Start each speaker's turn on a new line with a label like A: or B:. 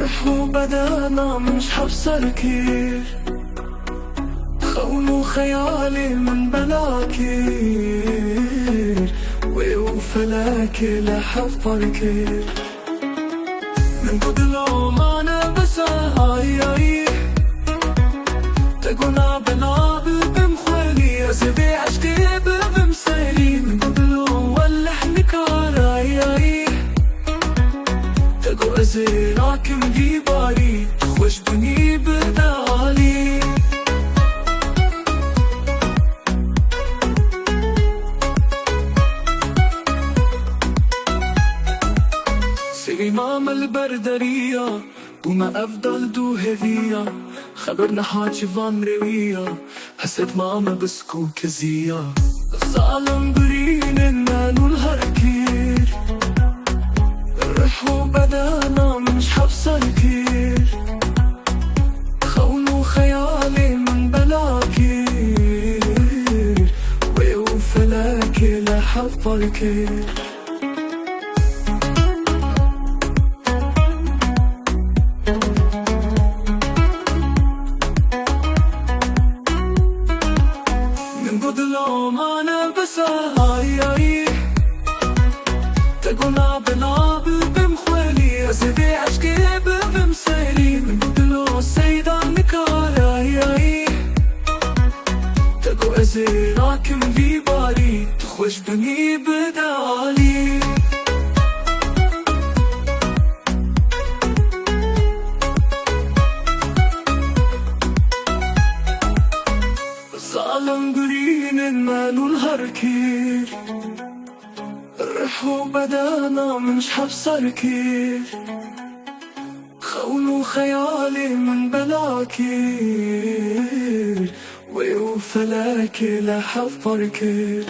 A: رحو بدانا مش حبصركير، خونو خيالي من بلاكير، وفلاكي لحفركير. من قدلو ما أنا بساهاي تقونا بلاب بمخالي أزبي عشتي بمسالي. من قدلو واللحنك عراي تقو أزيراكم في باري تخوش بني بدالي. سيري ماما البردرية وما أفضل دو هدية، خبرنا حاجة فان روية حسيت ماما بسكو كزية. ظالم برين النانو الهركير، رحو بدانا مش حبصركير، خونو خيالي من بلاكير، وفلاكي لحفركير. ما أنا بساهاي تقونا بلاب بمخالي أزبي عشقي بمسالي. من قدلو سيدان نكاراي تقو أزيراكم في باري تخوش بني بدالي. ظالم قرين المال والهركير، رحو بدانا مش حبصركير، خونو خيالي من بلاكير، وفلاكي لحفركير.